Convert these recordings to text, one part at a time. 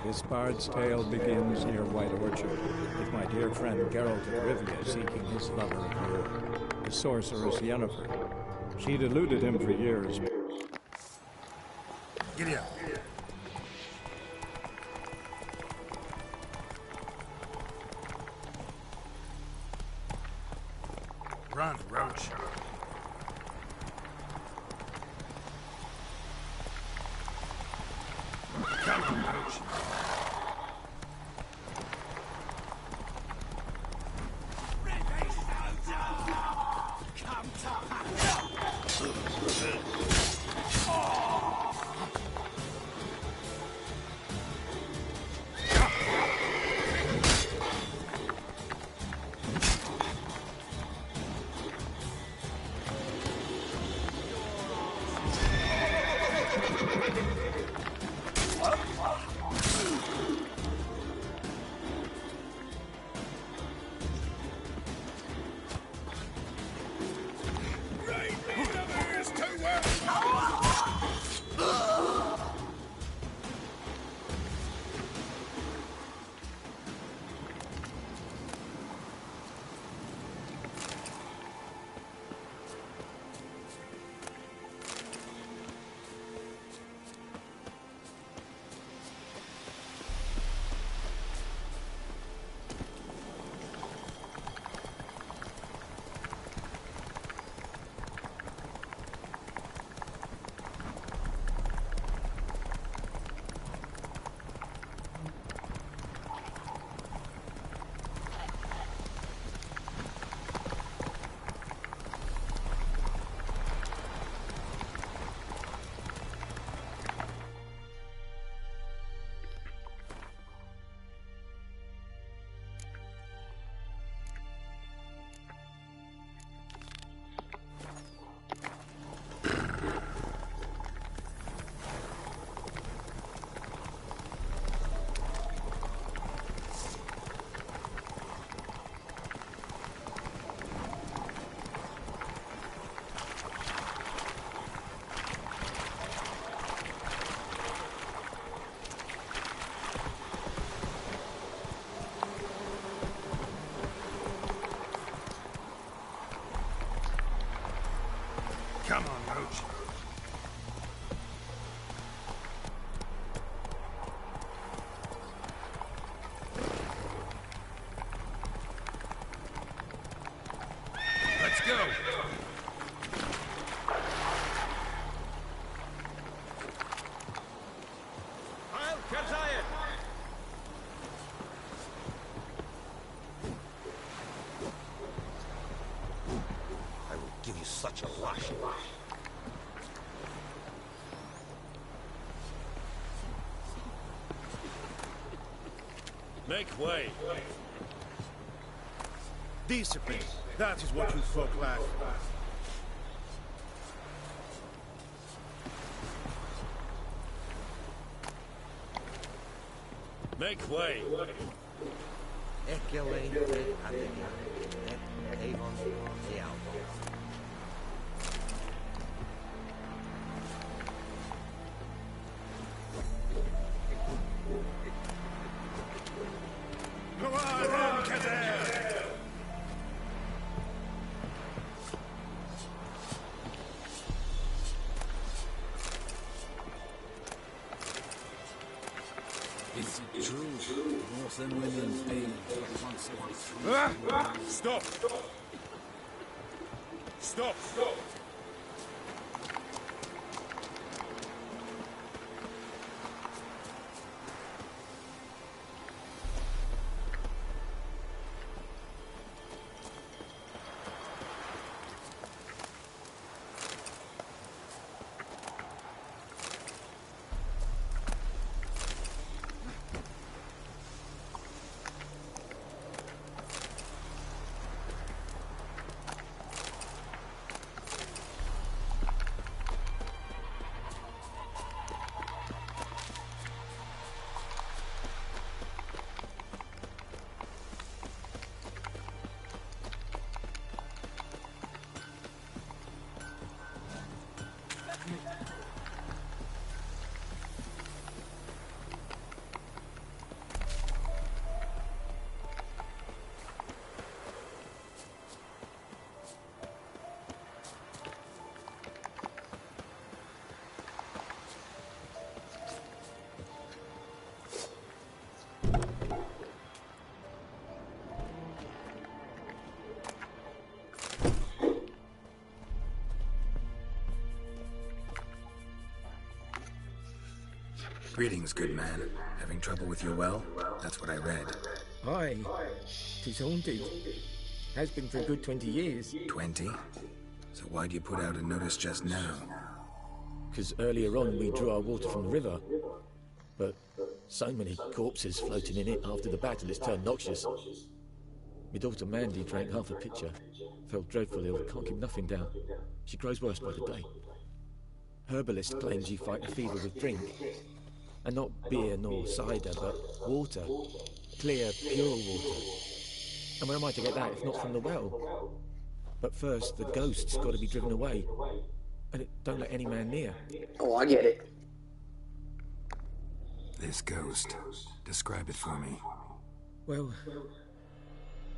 This bard's tale begins near White Orchard, with my dear friend Geralt of Rivia seeking his lover of yore, the sorceress Yennefer. She'd eluded him for years. Giddy up. Run, Roach. Come on, Roach. Come on, Roach. Let's go. I'll catch it. I will give you such a lashing. Make way. Discipline. That is what you folk lack. Make way. Come on, then, Kazer! Is it true? Northern women bathe once every 3 years. Stop! Stop! Stop! Greetings, good man. Having trouble with your well? That's what I read. Aye. 'Tis haunted. Has been for a good 20 years. 20? So why do you put out a notice just now? Because earlier on we drew our water from the river. But so many corpses floating in it after the battle it's turned noxious. My daughter Mandy drank half a pitcher. Felt dreadful ill, can't keep nothing down. She grows worse by the day. Herbalist claims you fight the fever with drink. And not beer nor cider, but water. Clear, pure water. And where am I to get that if not from the well? But first, the ghost's got to be driven away. And it don't let any man near. Oh, I get it. This ghost. Describe it for me. Well,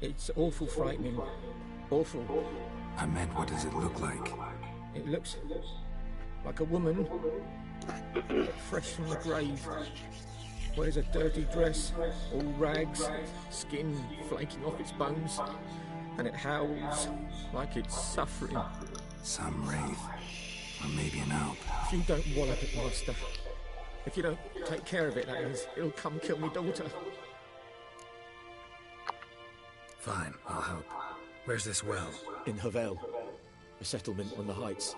it's awful frightening. Awful. I meant, what does it look like? It looks like a woman, fresh from the grave. Wears a dirty dress, all rags, skin flaking off its bones, and it howls like it's suffering. Some wraith. Or maybe an alp. If you don't wallop it, master, if you don't take care of it, that is, it'll come kill me daughter. Fine, I'll help. Where's this well? In Havel, a settlement on the heights.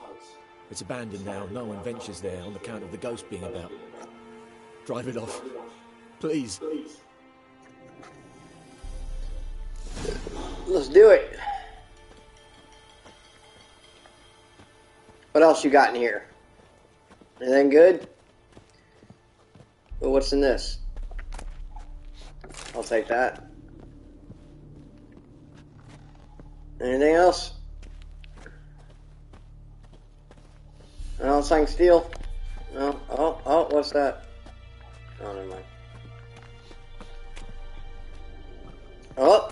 It's abandoned now, no one ventures there on account of the ghost being about. Drive it off. Please. Let's do it. What else you got in here? Anything good? Well, what's in this? I'll take that. Anything else? No, something steel. No. Oh, what's that? Oh, never mind. Oh!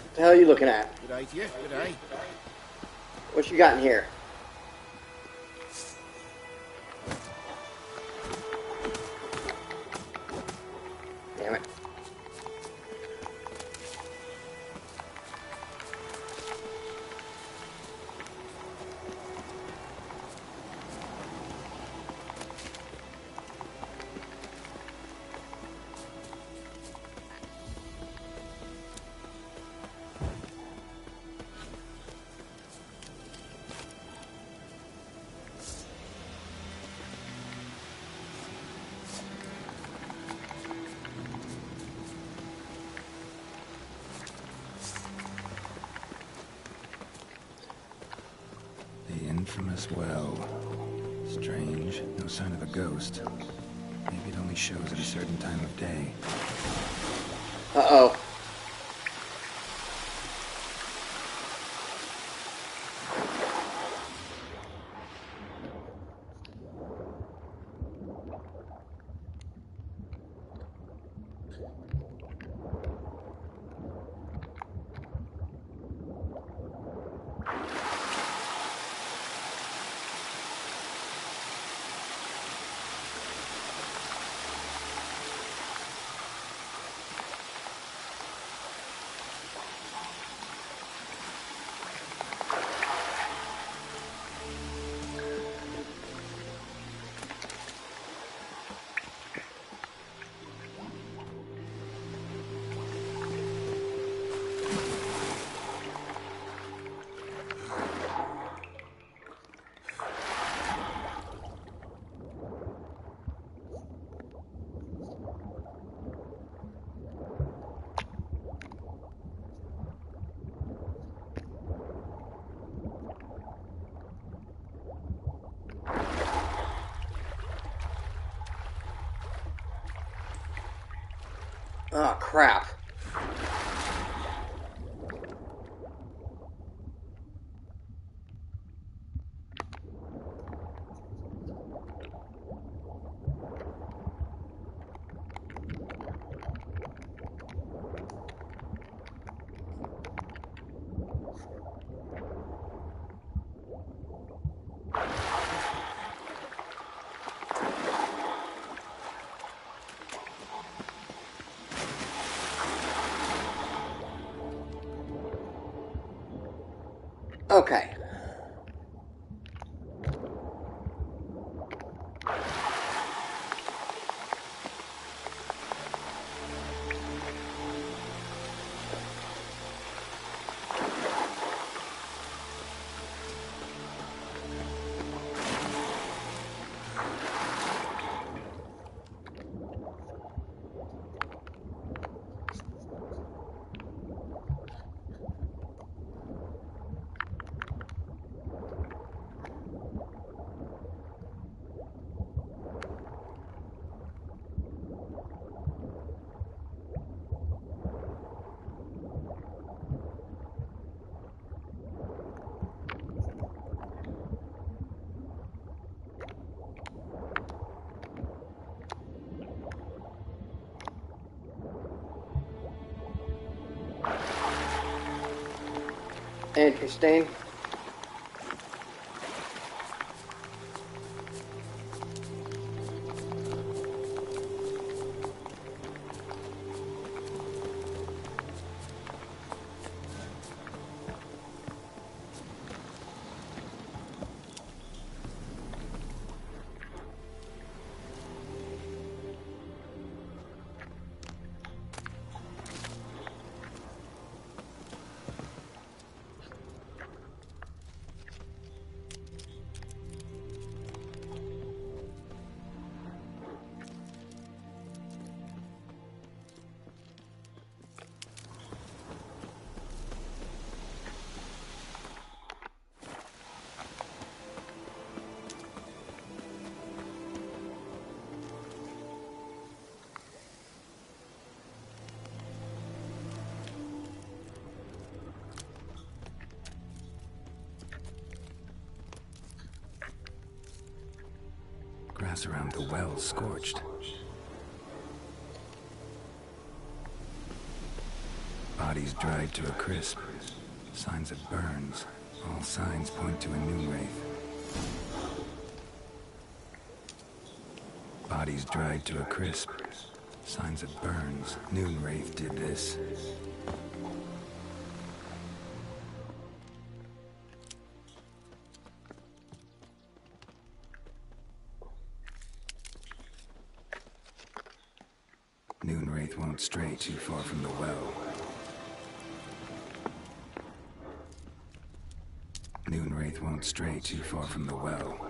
What the hell are you looking at? Good day to you. Good day. What you got in here? Damn it. The infamous well. Strange. No sign of a ghost. Maybe it only shows at a certain time of day. Uh-oh. Oh, crap. Okay. Interesting. Grass around the well scorched. Bodies dried to a crisp. Signs of burns. All signs point to a new wraith. Bodies dried to a crisp. Signs of burns. Noon wraith did this. Noon wraith won't stray too far from the well. Noon wraith won't stray too far from the well.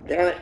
Damn it.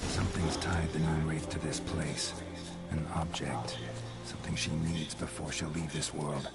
Something's tied the Moon Wraith to this place. An object. Something she needs before she'll leave this world.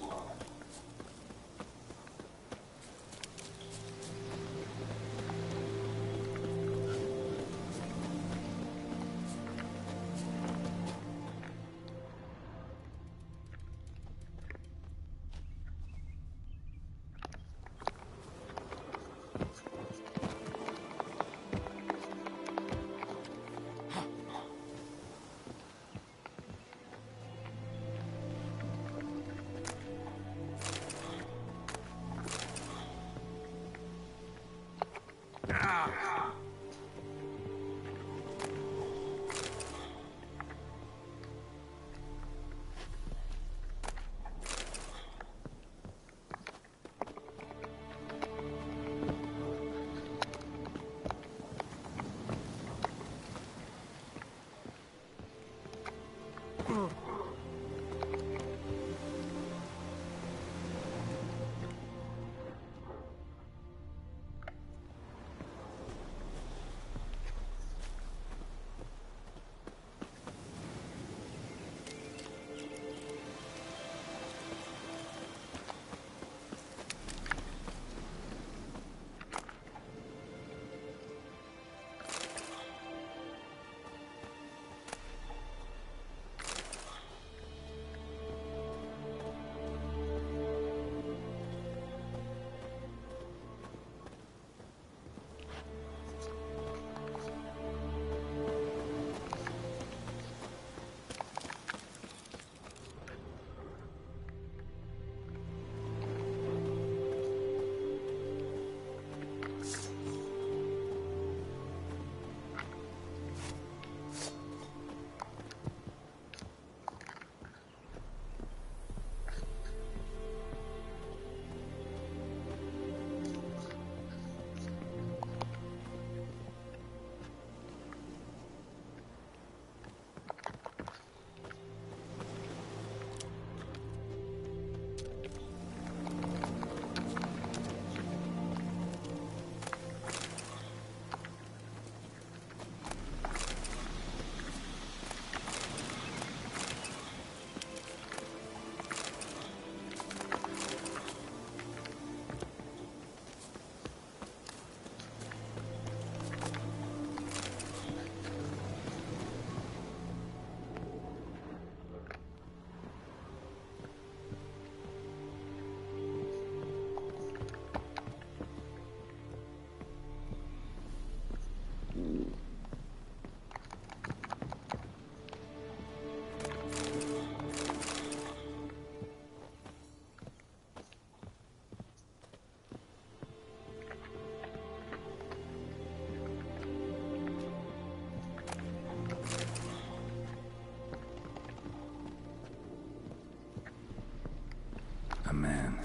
A man,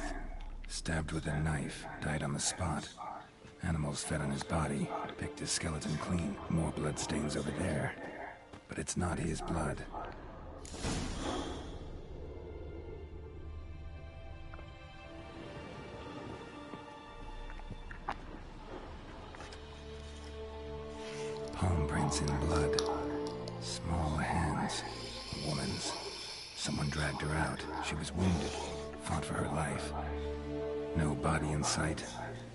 stabbed with a knife, died on the spot. Animals fed on his body, picked his skeleton clean. More blood stains over there. But it's not his blood. Palm prints in blood. Small hands. A woman's. Someone dragged her out. She was wounded, fought for her life. No body in sight,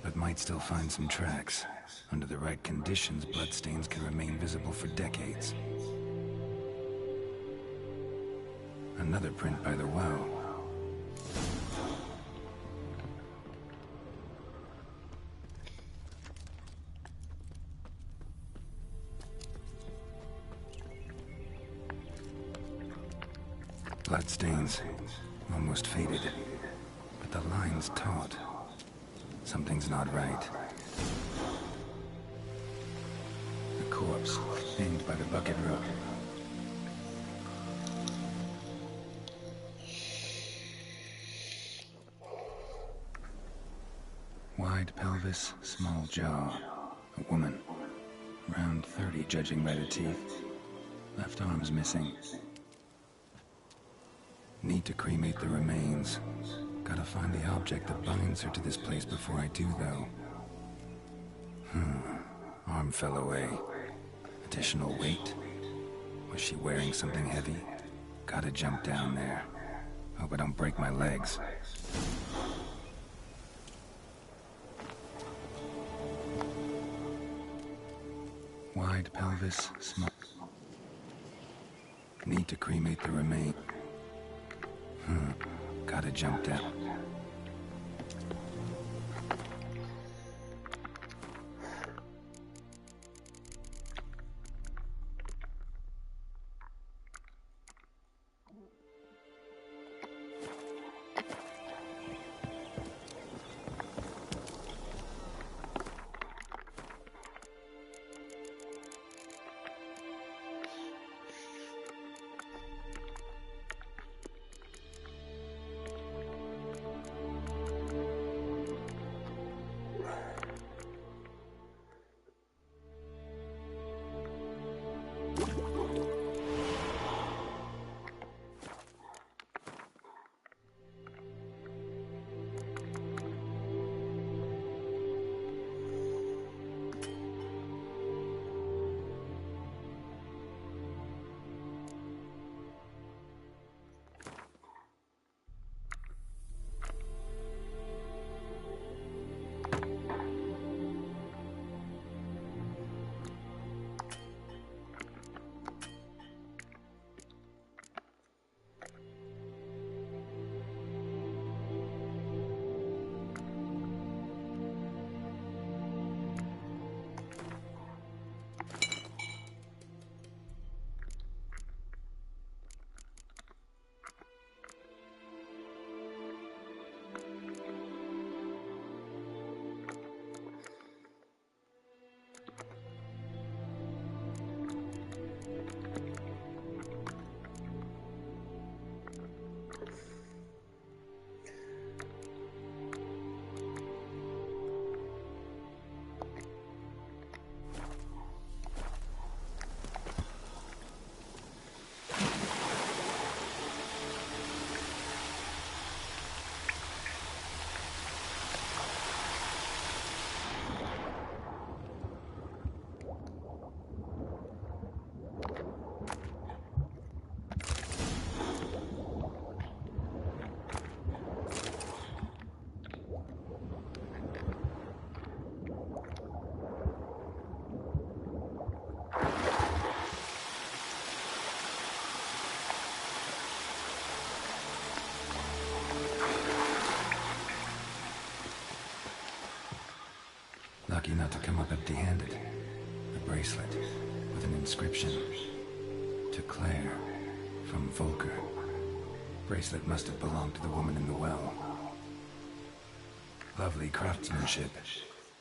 but might still find some tracks. Under the right conditions, bloodstains can remain visible for decades. Another print by the well. Bloodstains, almost faded, but the line's taut. Something's not right. A corpse, aimed by the bucket rope. Wide pelvis, small jaw. A woman. Around 30, judging by the teeth. Left arm's missing. Need to cremate the remains. Gotta find the object that binds her to this place before I do, though. Arm fell away. Additional weight? Was she wearing something heavy? Gotta jump down there. Hope I don't break my legs. Wide pelvis, small. Need to cremate the remains. Gotta jump down. Lucky not to come up empty-handed. A bracelet with an inscription. To Claire, from Volker. Bracelet must have belonged to the woman in the well. Lovely craftsmanship,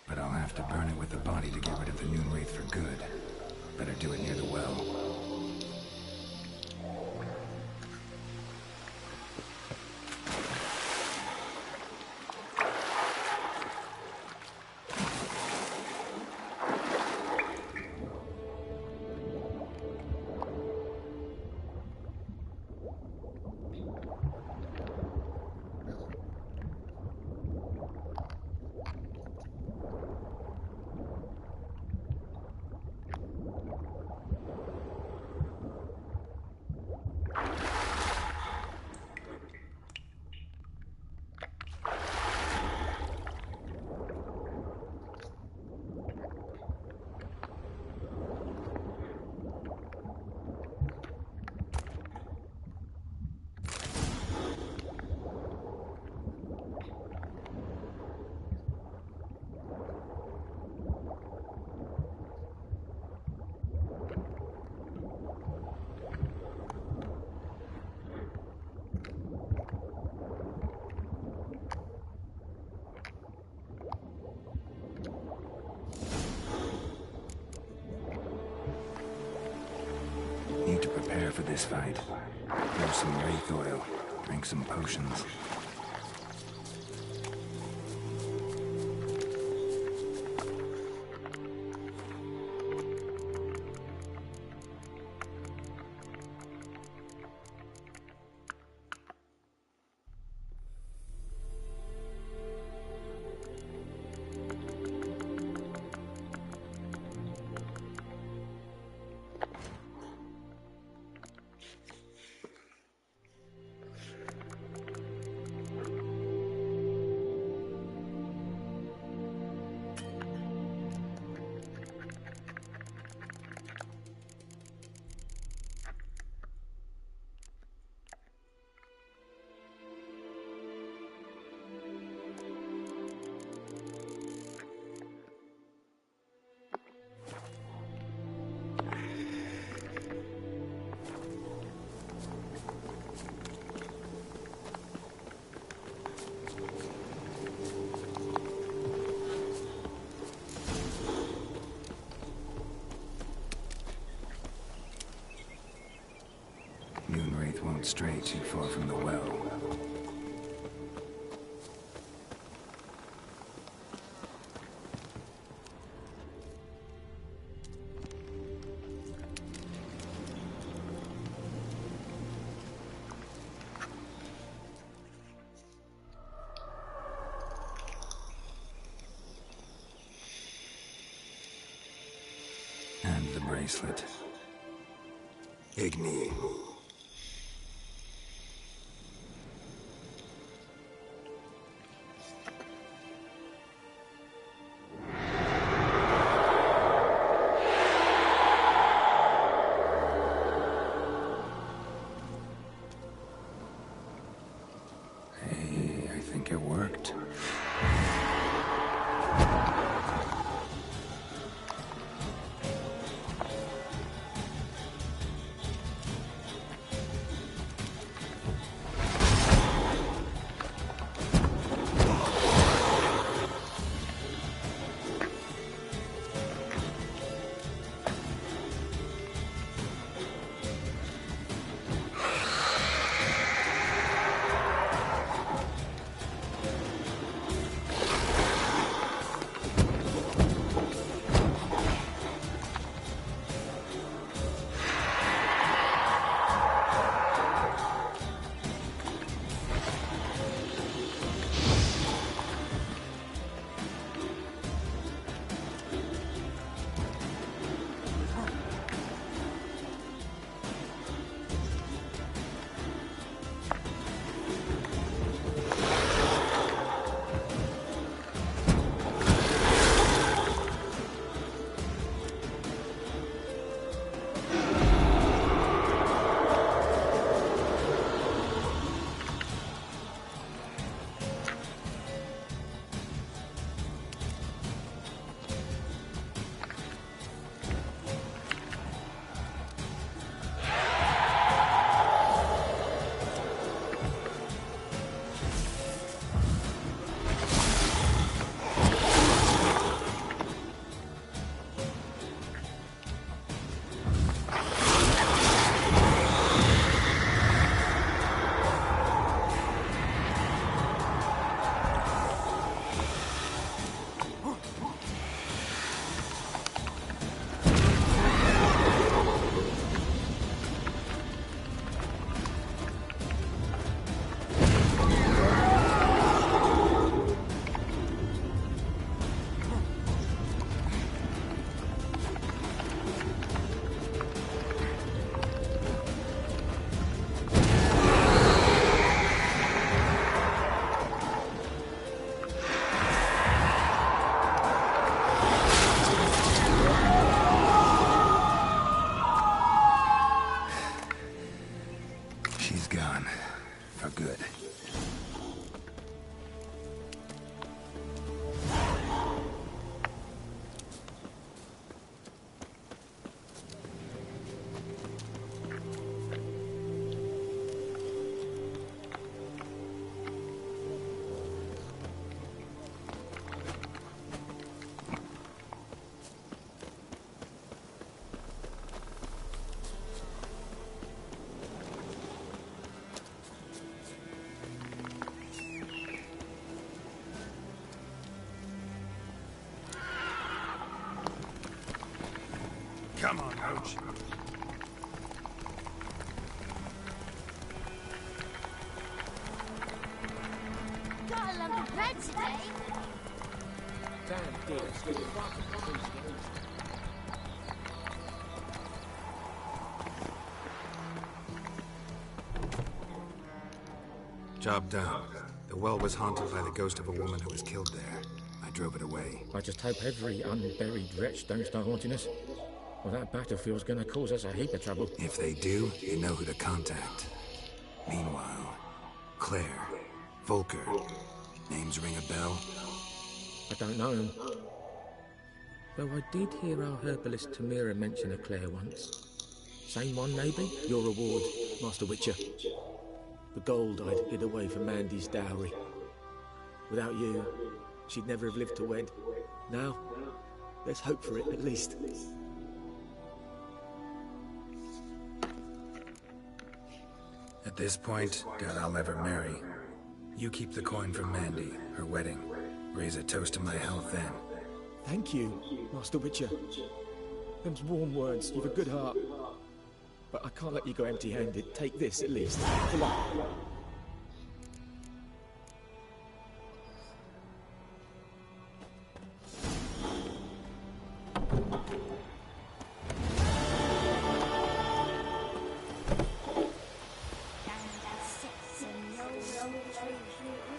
but I'll have to burn it with the body to get rid of the Noon Wraith for good. Better do it near the well. need to prepare for this fight. Use some wraith oil. Drink some potions. Moonwraith won't stray too far from the well. And the bracelet. Igni. Hey, I think it worked. Come on, Roach. Got a lump of bread today. Damn dear, it's really fucking crazy. Job done. The well was haunted by the ghost of a woman who was killed there. I drove it away. I just hope every unburied wretch don't start haunting us. Well, that battlefield's gonna cause us a heap of trouble. If they do, you know who to contact. Meanwhile, Claire, Volker, names ring a bell? I don't know him. Though I did hear our herbalist Tamira mention a Claire once. Same one, maybe? Your reward, Master Witcher. The gold I'd hid away from Mandy's dowry. Without you, she'd never have lived to wed. Now, let's hope for it, at least. At this point, doubt I'll ever marry. You keep the coin from Mandy, her wedding. Raise a toast to my health then. Thank you, Master Witcher. Them's warm words, you've a good heart. But I can't let you go empty-handed. Take this, at least. Come on.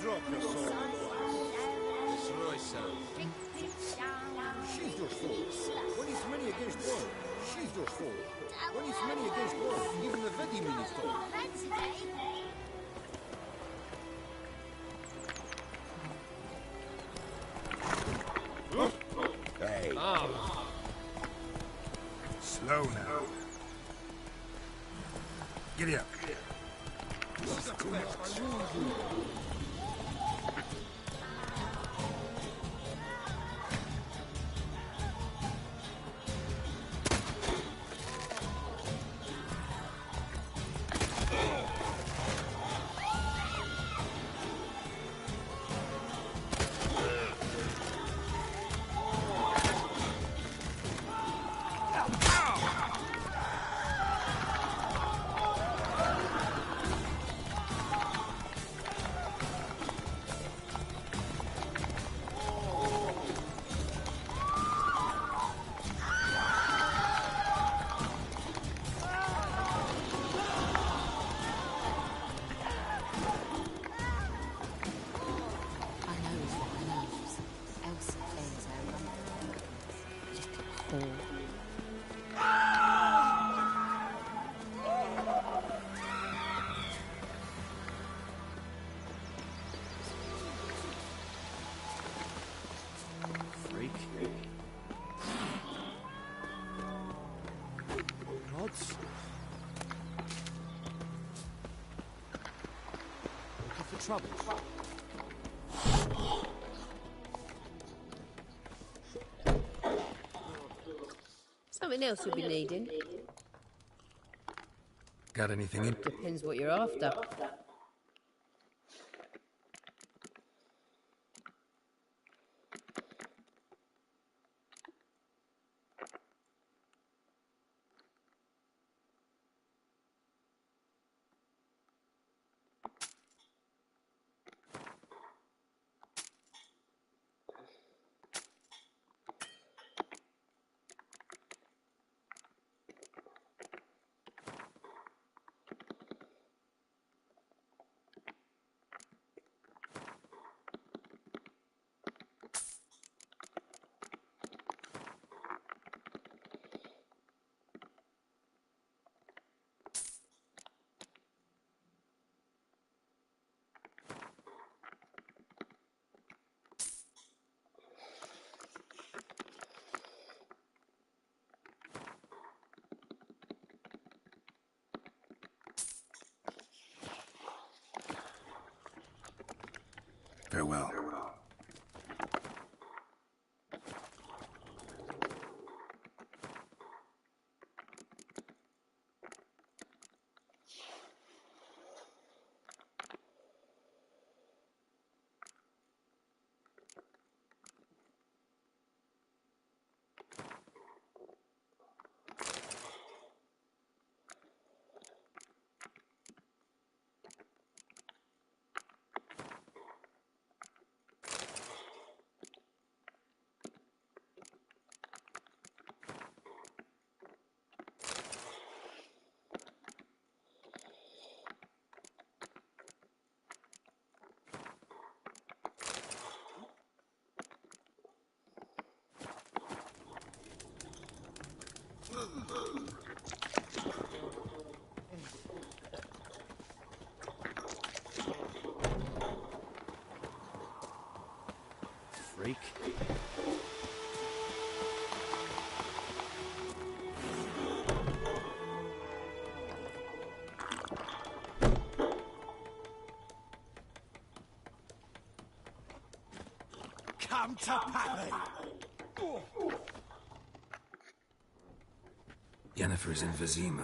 Drop your sword. Destroy some. She's your sword. When it's many against one, she's your sword. When it's many against one, even the Vedi minister. Bread today. Hey. Slow now. Giddy up. Rods? Looking for trouble? Something else you'll be needing. Got anything in? Depends what you're after. Farewell. freak. Come to Pappy! Yennefer's in Vizima.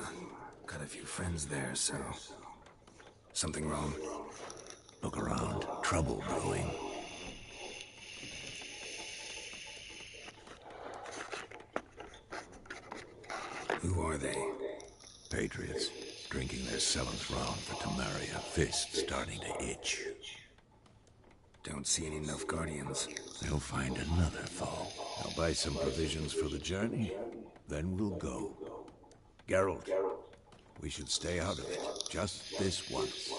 Got a few friends there, so... Something wrong? Look around. Trouble brewing. Who are they? Patriots. Drinking their 7th round for Tamaria. Fist starting to itch. Don't see any Nilfgaardians. They'll find another foe. I'll buy some provisions for the journey. Then we'll go. Geralt, we should stay out of it. Just this once.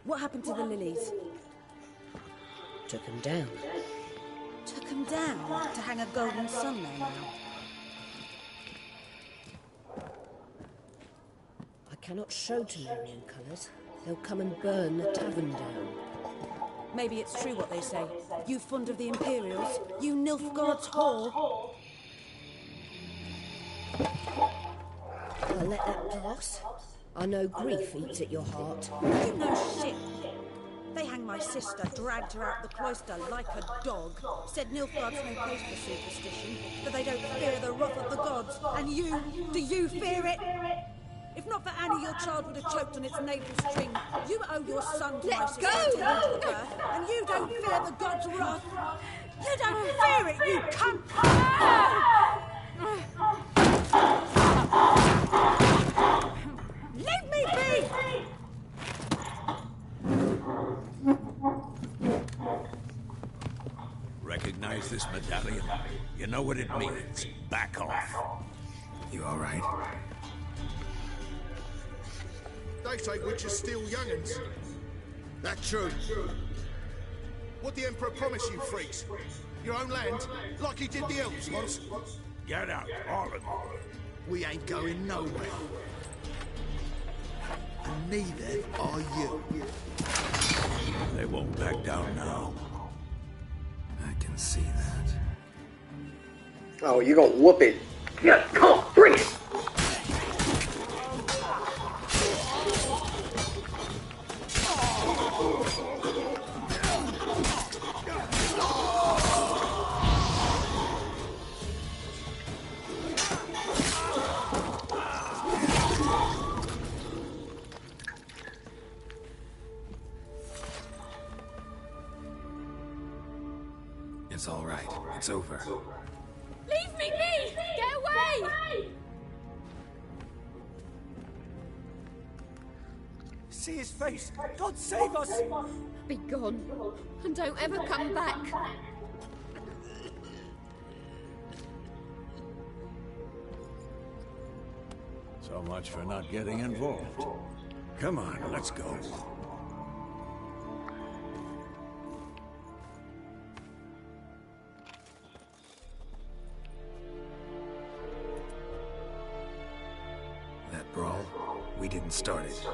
What happened to the lilies? Took them down. Took them down to hang a golden sun there now. I cannot show Temerian colours. They'll come and burn the tavern down. Maybe it's true what they say. You fond of the Imperials? You Nilfgaard's whore? I'll let that pass. I know grief eats at your heart. You know shit. They hanged my sister, dragged her out the cloister like a dog. Said Nilfgaard's no place for superstition, that they don't fear the wrath of the gods. And you, do you fear it? If not for Annie, your child would have choked on its navel string. You owe your son to my sister to give birth, and you don't fear the gods' wrath. You don't fear it, you cunt! Leave me be! Recognize this medallion? You know what it means. Back off. You all right? They say witches steal young'uns. That true. What the Emperor promised you, freaks? Your own land, like he did the elves once. Get out, all of you. We ain't going nowhere. And neither are you. They won't back down now. I can see that. Oh, you gonna whoop it. Yeah, come on, bring it! It's all right. It's over. Leave me be! Get away! See his face! God save us! Be gone, and don't ever come back. So much for not getting involved. Come on, let's go. That brawl, we didn't start it.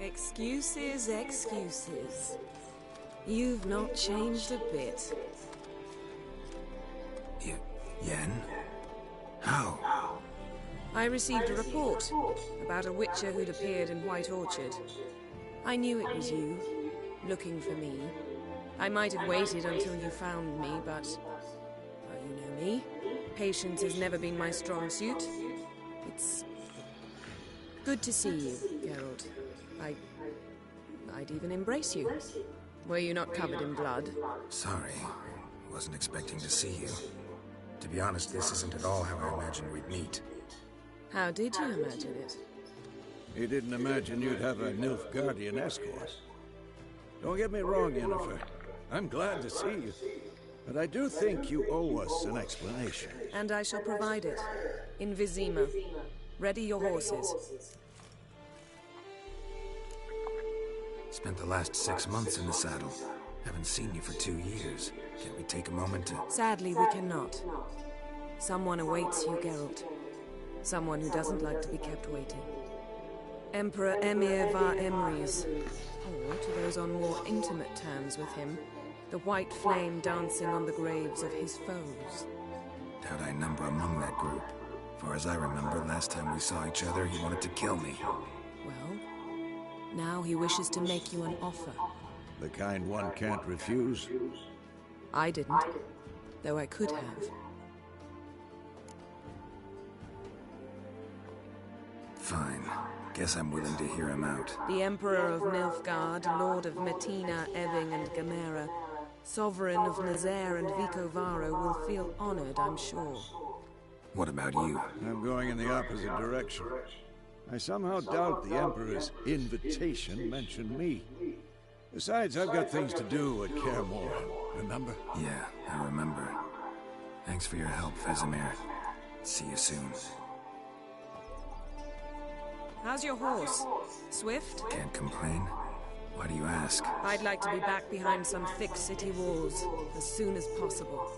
Excuses, excuses. You've not changed a bit. Yen? How? I received a report about a witcher who'd appeared in White Orchard. I knew it was you, looking for me. I might have waited until you found me, but... well, you know me. Patience has never been my strong suit. It's... good to see you, Geralt. I'd even embrace you. Were you not covered in blood? Sorry. Wasn't expecting to see you. To be honest, this isn't at all how I imagined we'd meet. How did you imagine it? He didn't imagine you'd have a Nilfgaardian escort. Don't get me wrong, Yennefer. I'm glad to see you. But I do think you owe us an explanation. And I shall provide it. In Vizima. Ready your horses. Spent the last 6 months in the saddle. Haven't seen you for 2 years. Can't we take a moment to... Sadly, we cannot. Someone awaits you, Geralt. Someone who doesn't like to be kept waiting. Emperor Emir var Emrys. Or, to those on more intimate terms with him, the white flame dancing on the graves of his foes. Doubt I number among that group. Far as I remember, last time we saw each other, he wanted to kill me. Well, now he wishes to make you an offer. The kind one can't refuse. I didn't, though I could have. Fine. Guess I'm willing to hear him out. The Emperor of Nilfgaard, Lord of Metina, Ebbing, and Gamera, Sovereign of Nazaire and Vicovaro will feel honored, I'm sure. What about you? I'm going in the opposite direction. I somehow doubt the Emperor's invitation mentioned me. Besides, I've got things to do at Kaer remember? Yeah, I remember. Thanks for your help, Vesemir. See you soon. How's your horse? Swift? Can't complain. Why do you ask? I'd like to be back behind some thick city walls as soon as possible.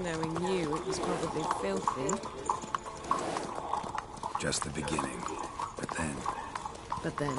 Knowing you, it was probably filthy. Just the beginning. But then... But then...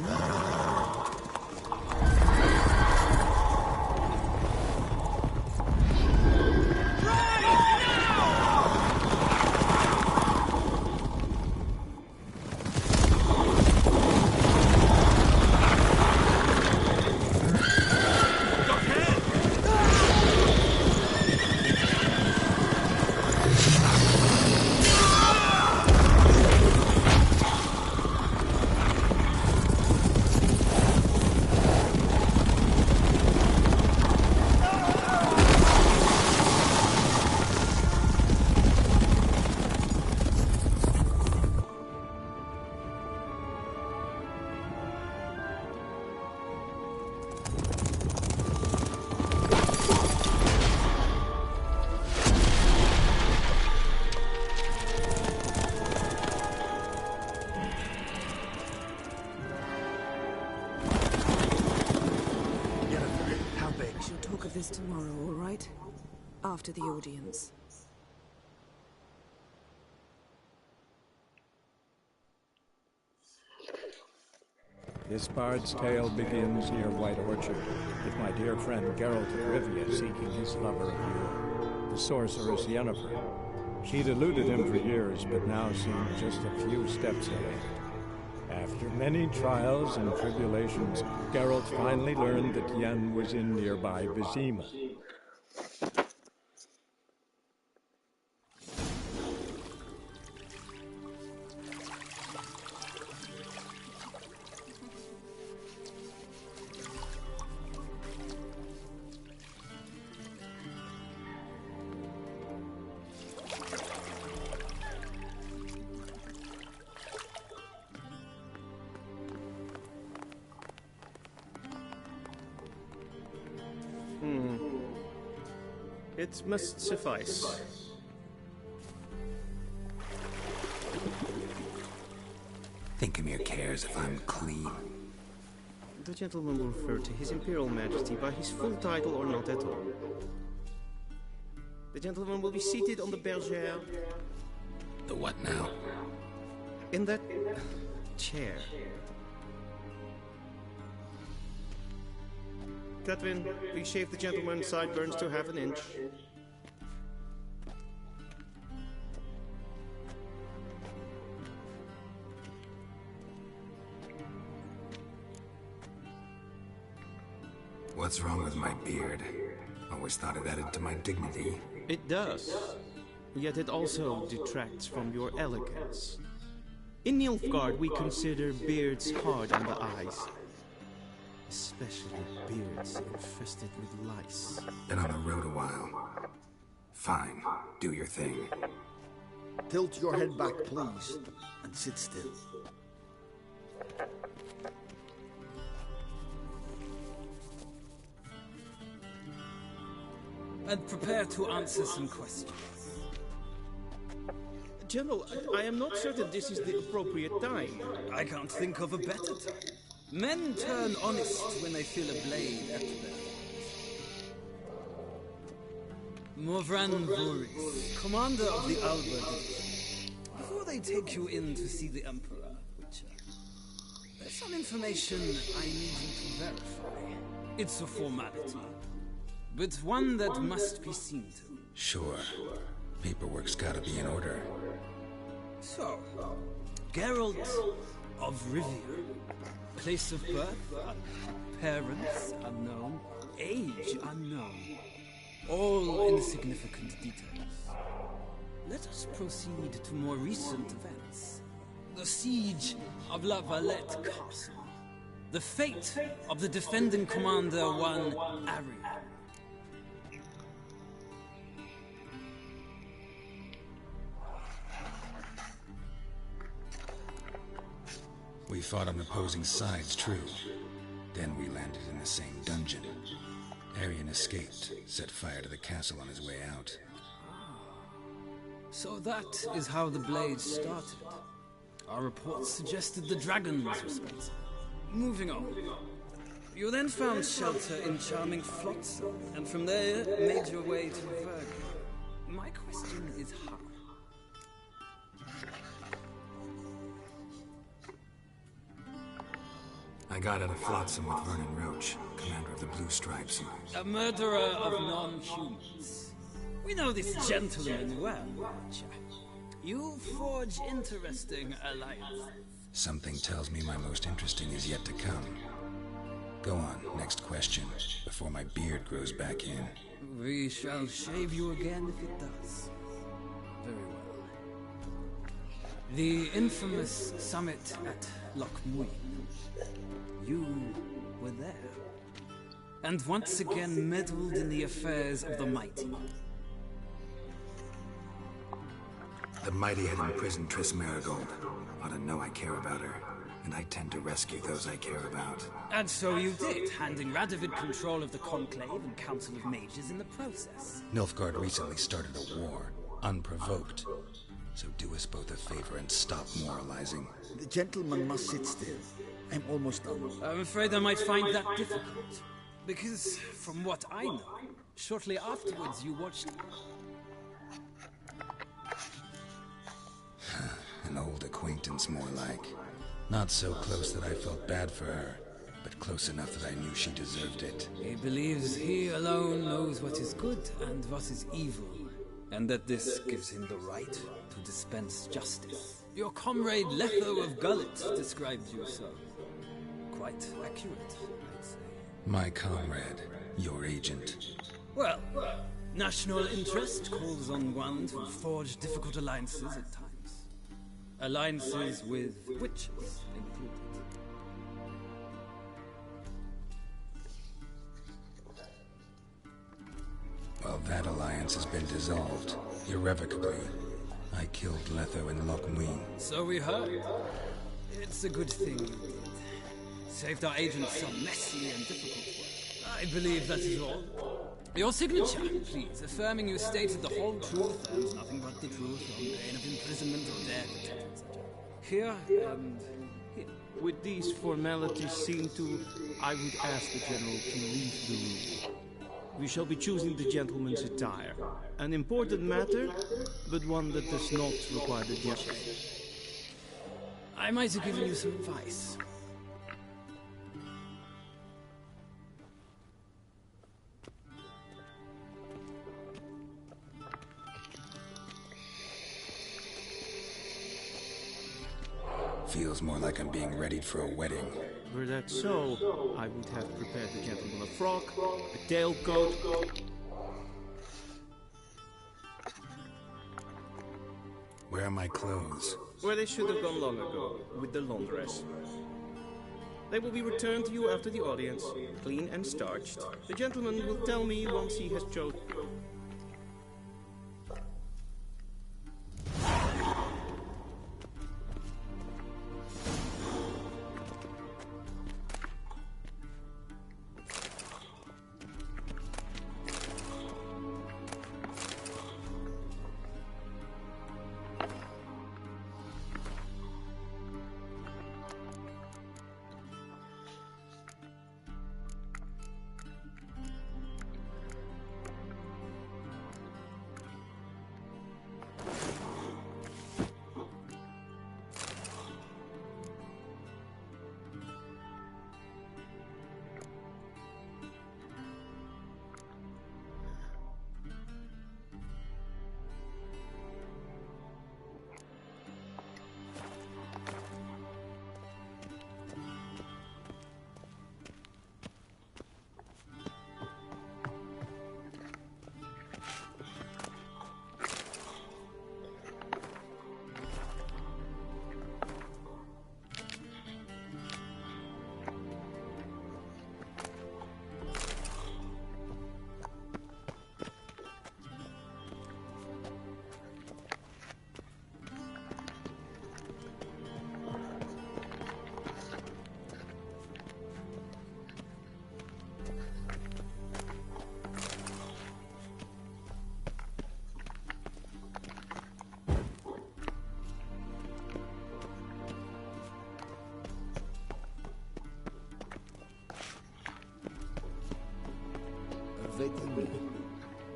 This tomorrow, all right? After the audience. This bard's tale begins near White Orchard, with my dear friend Geralt of Rivia seeking his lover of yore, the sorceress Yennefer. She'd eluded him for years, but now seemed just a few steps ahead. After many trials and tribulations, Geralt finally learned that Yen was in nearby Vizima. It must suffice. Thinkamere cares if I'm clean. The gentleman will refer to His Imperial Majesty by his full title or not at all. The gentleman will be seated on the bergère. The what now? In that chair. Catwin, please shave the gentleman's sideburns to half an inch. What's wrong with my beard? Always thought it added to my dignity. It does. Yet it also detracts from your elegance. In Nilfgaard, we consider beards hard on the eyes. Especially beards infested with lice. Been on the road a while. Fine, do your thing. Tilt your head back, please, and sit still. And prepare to answer some questions. General, I am not certain this is the appropriate time. I can't think of a better time. Men turn honest when they feel a blade at their Morvran Voris, commander of the Alba Division. Before they take you in to see the Emperor, Witcher, there's some information I need you to verify. It's a formality, but one that must be seen to. Sure. Paperwork's gotta be in order. So, Geralt of Rivia. Place of birth unknown. Parents unknown. Age unknown. All insignificant details. Let us proceed to more recent events. The siege of La Valette Castle. The fate of the defending commander, one Arian. We fought on opposing sides, true. Then we landed in the same dungeon. Arian escaped, set fire to the castle on his way out. So that is how the Blade started. Our reports suggested the dragon was responsible. Moving on. You then found shelter in charming Flotsam, and from there made your way to Verga. My question is how? I got out of Flotsam with Vernon Roach, commander of the Blue Stripes. A murderer of non-humans. We know this gentleman well, Witcher. You forge interesting alliances. Something tells me my most interesting is yet to come. Go on, next question, before my beard grows back in. We shall shave you again if it does. Very well. The infamous summit at Loch Muin. You were there. And once again meddled in the affairs of the mighty. The mighty had imprisoned Triss Marigold. Ought to know I care about her, and I tend to rescue those I care about. And so you did, handing Radovid control of the Conclave and Council of Mages in the process. Nilfgaard recently started a war, unprovoked. So do us both a favor and stop moralizing. The gentleman must sit still. I'm almost done. I'm afraid I might find that difficult. Because, from what I know, shortly afterwards you watched... An old acquaintance, more like. Not so close that I felt bad for her, but close enough that I knew she deserved it. He believes he alone knows what is good and what is evil, and that this gives him the right to dispense justice. Your comrade Letho of Gullet described you so. Quite accurate, I'd say. My comrade, your agent. Well, national interest calls on one to forge difficult alliances at times. Alliances with witches included. Well, that alliance has been dissolved, irrevocably. I killed Letho in Loch Muin. So we heard. It's a good thing you did. Saved our agent some messy and difficult work. I believe that is all. Your signature, please, affirming you stated the whole truth and nothing but the truth on pain of imprisonment or death, etc., etc. Here and here. With these formalities seen to, I would ask the General to leave the room. We shall be choosing the gentleman's attire. An important matter, but one that does not require the gesture. I might have given you some advice. Feels more like I'm being readied for a wedding. Were that so, I would have prepared the gentleman a frock, a tailcoat. Where are my clothes? Where they should have gone long ago, with the laundress. They will be returned to you after the audience, clean and starched. The gentleman will tell me once he has chosen. Avec nous,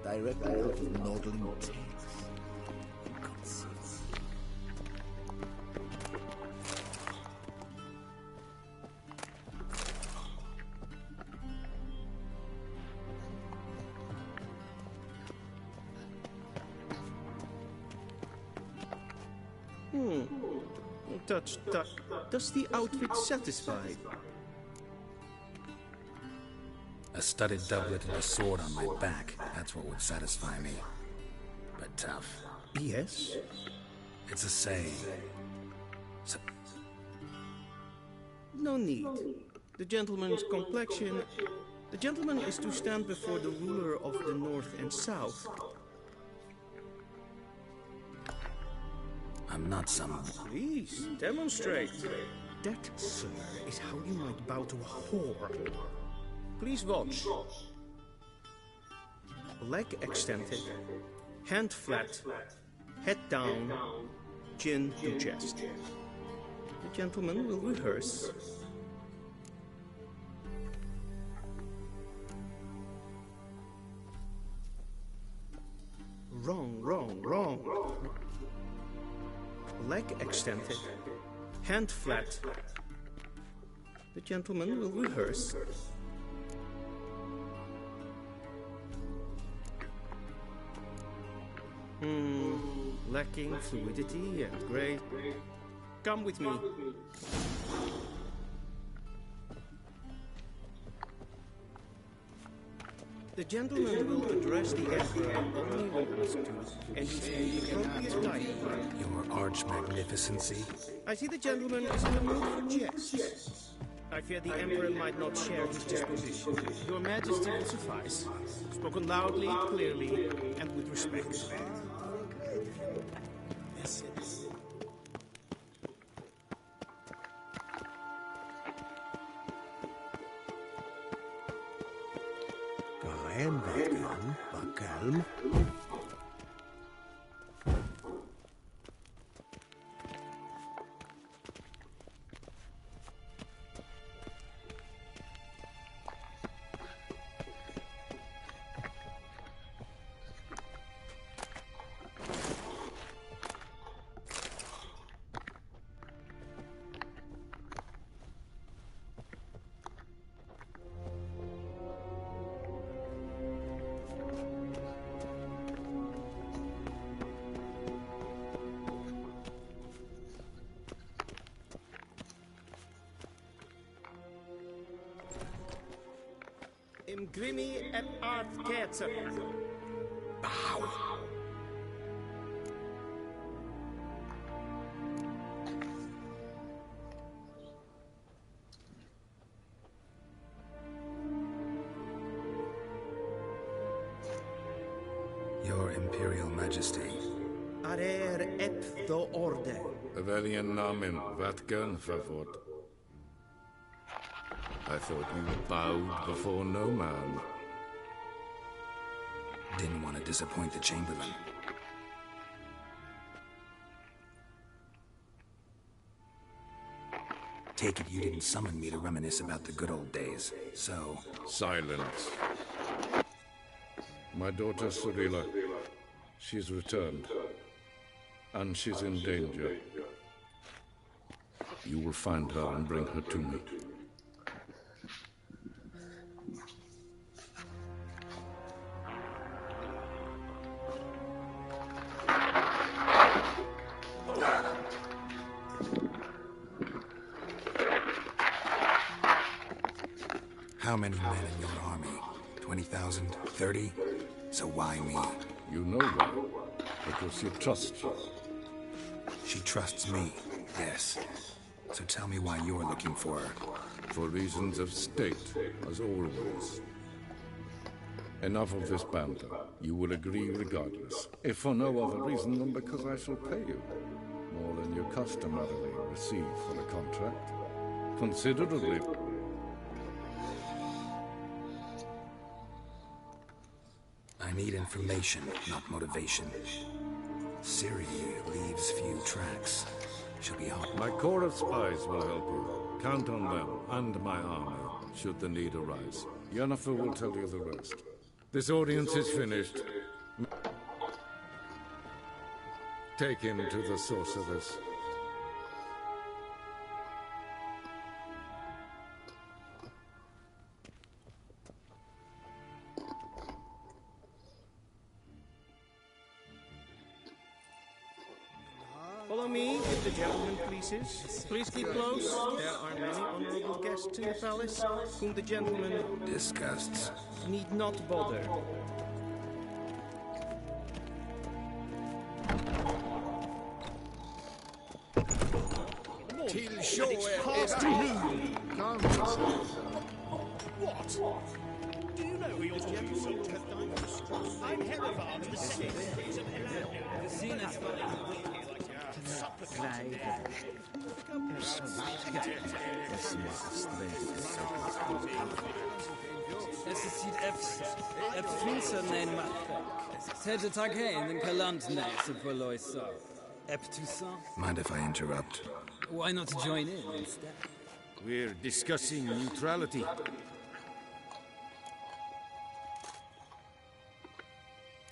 directly out of Nordling Takes. Does the outfit satisfy? A studded doublet and a sword on my back. That's what would satisfy me. But tough. Yes? It's a saying. No need. The gentleman's complexion... The gentleman is to stand before the ruler of the North and South. I'm not some... Please, demonstrate. That, sir, is how you might bow to a whore. Please watch. Leg extended, hand flat, head down, chin to chest. The gentleman will rehearse. Wrong. Leg extended, hand flat. The gentleman will rehearse. Lacking fluidity and great. Come with me. The gentleman will address the Emperor only when asked to, and he's in the appropriate time. Your arch-magnificency. I see the gentleman is in the mood for jests. I fear the Emperor might not share his disposition. Your Majesty will suffice. Spoken loudly, clearly, and with respect. Kalian bakal Im Grimi et art Kerzer. Bow. Your Imperial Majesty. Arer ep do orde. Avelian namen, Vatgan favort. I thought you bowed before no man. Didn't want to disappoint the Chamberlain. Take it you didn't summon me to reminisce about the good old days, so... Silence. My daughter Cyrilla, she's returned. And she's in danger. You will find her and bring her to me. How many men in your army? 20,000? 30? So why me? You know why. Because she trusts you. She trusts me, yes. So tell me why you're looking for her. For reasons of state, as always. Enough of this banter. You will agree regardless. If for no other reason than because I shall pay you. More than you customarily receive for a contract. Considerably. I need information, not motivation. Ciri leaves few tracks. She'll be hot. My corps of spies will help you. Count on them, and my army, should the need arise. Yennefer will tell you the rest. This audience is finished. Take him to the sorceress. Follow me, if the gentleman pleases. Please keep close. There are many honorable guests in the palace, whom the gentleman disgusts. Need not bother. Till shore is noon. What? Do you know who your gentleman has done? I'm Herivard of the Secretaries of Hello. The scene is Es is siet ep flinser nein macht. Tete tag heen den kalant neise verloisa. Ep Toussaint. Mind if I interrupt? Why not join in instead? We're discussing neutrality.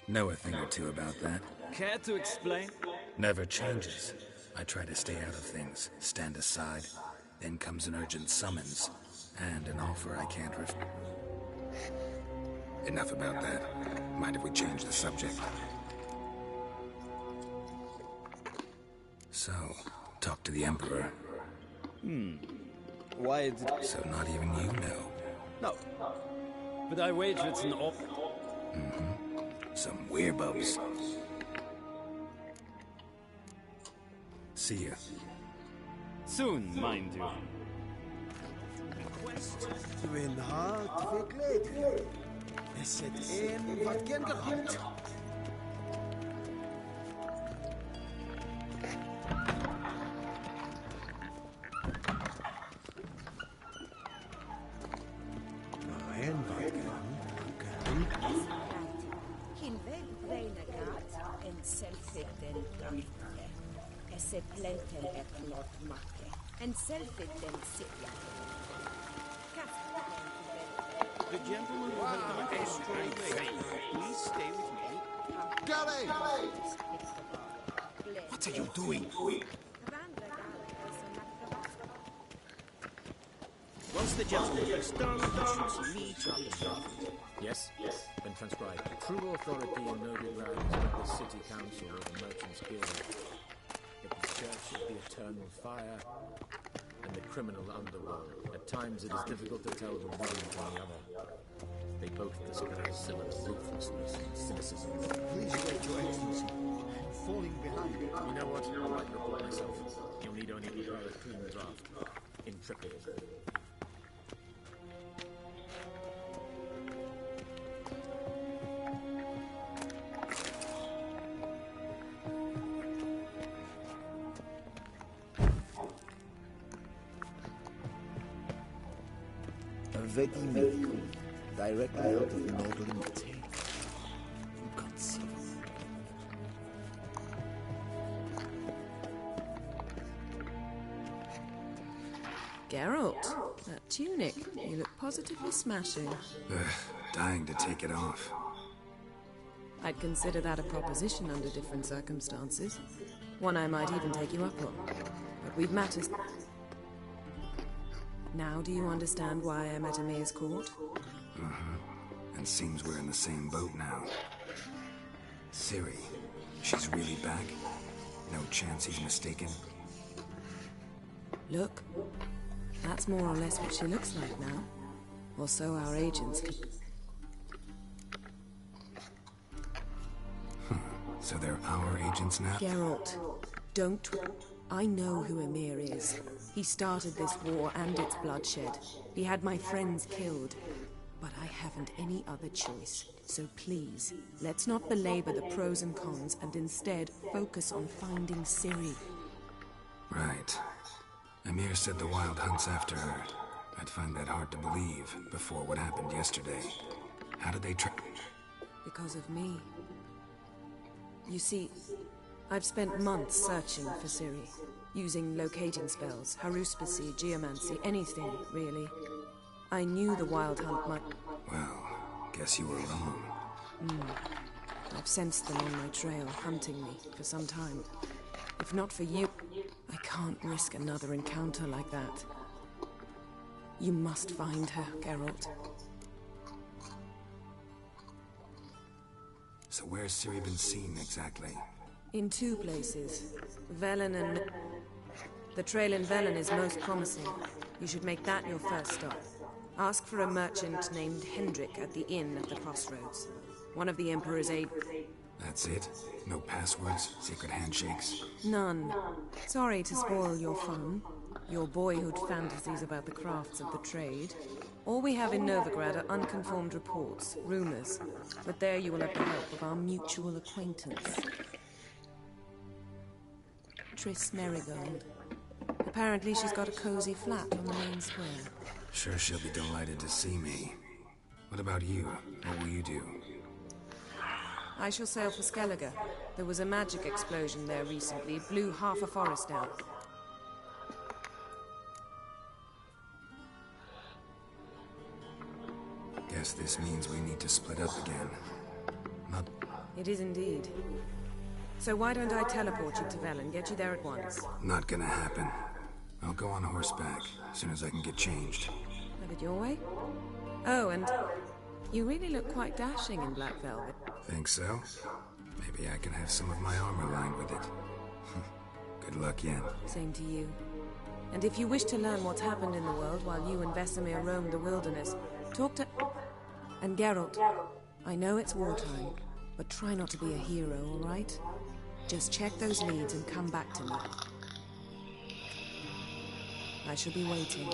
Know a thing or two about that. Care to explain? Never changes. I try to stay out of things, stand aside. Then comes an urgent summons, and an offer I can't refuse. Enough about that. Mind if we change the subject? So, talk to the Emperor. Why did... So not even you know? No. But I wager it's an offer. Some werebubs. See ya. Soon, mind you. Twin hart verkleed. Is het in wat genderhand? Se plenten et not make, and selfit them sitya. The gentleman will have gone a strong way. Please stay with me. Gary! What are you doing? Once the gentleman is done, you should see me to Yes? Then transcribe. True authority in Novigrad is not the city council or the merchants' guild. But the church of the eternal fire and the criminal underworld. At times it is difficult to tell the one from the other. They both display similar ruthlessness and cynicism. Please wait, Your Excellency. I'm falling behind. You know what? I might report myself. You'll need only prepare a clean draft. Intrepid. A ready-made queen, directly out of Nordland tale. You can't see. Geralt, that tunic, you look positively smashing. Dying to take it off. I'd consider that a proposition under different circumstances. One I might even take you up on. But we've matters. Now do you understand why I'm at Emir's court? And seems we're in the same boat now. Ciri, she's really back? No chance he's mistaken? Look, that's more or less what she looks like now. Or so our agents can... So they're our agents now? Geralt, don't... I know who Emir is. He started this war and its bloodshed. He had my friends killed. But I haven't any other choice. So please, let's not belabor the pros and cons and instead focus on finding Ciri. Right. Emir said the Wild hunts after her. I'd find that hard to believe before what happened yesterday. How did they Because of me. You see, I've spent months searching for Ciri. Using locating spells, haruspicy, geomancy, anything, really. I knew the Wild Hunt might... Well, guess you were wrong. I've sensed them on my trail, hunting me for some time. If not for you, I can't risk another encounter like that. You must find her, Geralt. So where's Ciri been seen exactly? In two places. Velen and... The trail in Velen is most promising. You should make that your first stop. Ask for a merchant named Hendrik at the inn at the crossroads. One of the Emperor's aid... That's it? No passwords? Secret handshakes? None. Sorry to spoil your fun. Your boyhood fantasies about the crafts of the trade. All we have in Novigrad are unconfirmed reports, rumors. But there you will have the help of our mutual acquaintance. Triss Merigold. Apparently she's got a cozy flat on the main square. Sure she'll be delighted to see me. What about you? What will you do? I shall sail for Skellige. There was a magic explosion there recently, blew half a forest out. Guess this means we need to split up again. Not... It is indeed. So why don't I teleport you to Velen, get you there at once? Not gonna happen. I'll go on horseback, as soon as I can get changed. Have it your way? Oh, and you really look quite dashing in black velvet. Think so? Maybe I can have some of my armor lined with it. Good luck, Yen. Same to you. And if you wish to learn what's happened in the world while you and Vesemir roamed the wilderness, talk to... And Geralt, I know it's wartime, but try not to be a hero, all right? Just check those leads and come back to me. I shall be waiting.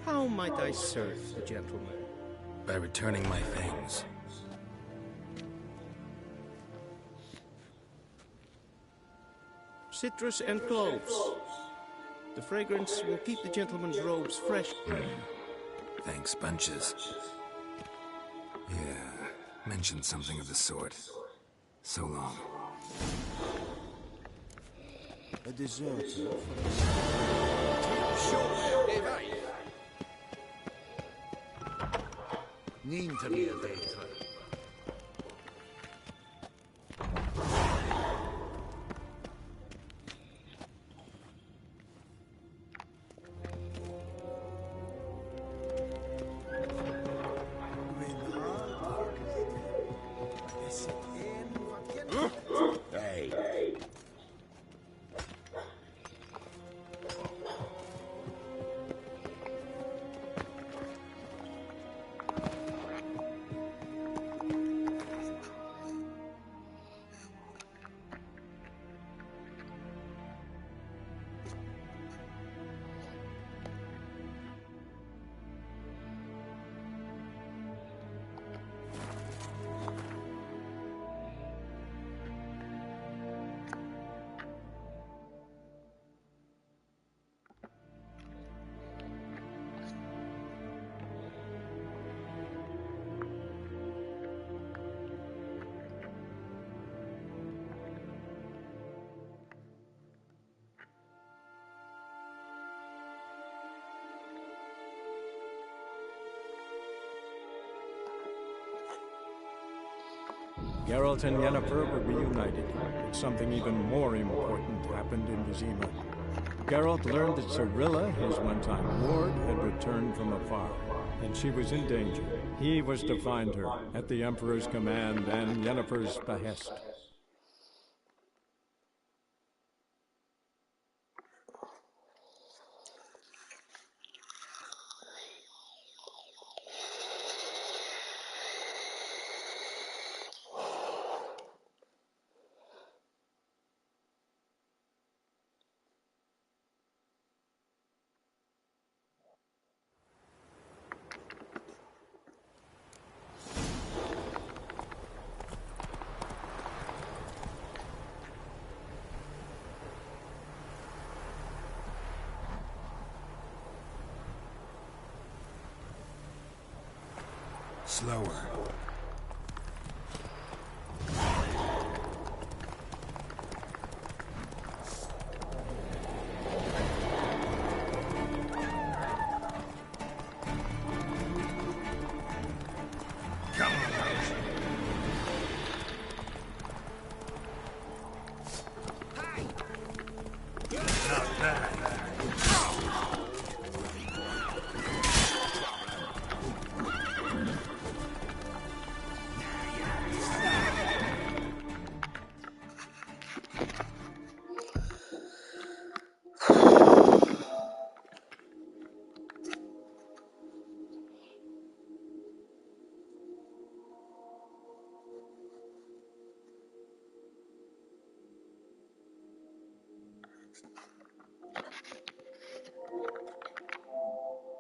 How might I serve the gentleman? By returning my things. Citrus and cloves. The fragrance will keep the gentleman's robes fresh. Thanks, bunches. Yeah, mentioned something of the sort. So long. A deserter Niente mia dentro. Geralt and Yennefer were reunited, but something even more important happened in Vizima. Geralt learned that Cirilla, his one-time ward, had returned from afar, and she was in danger. He was to find her, at the Emperor's command and Yennefer's behest. Slower.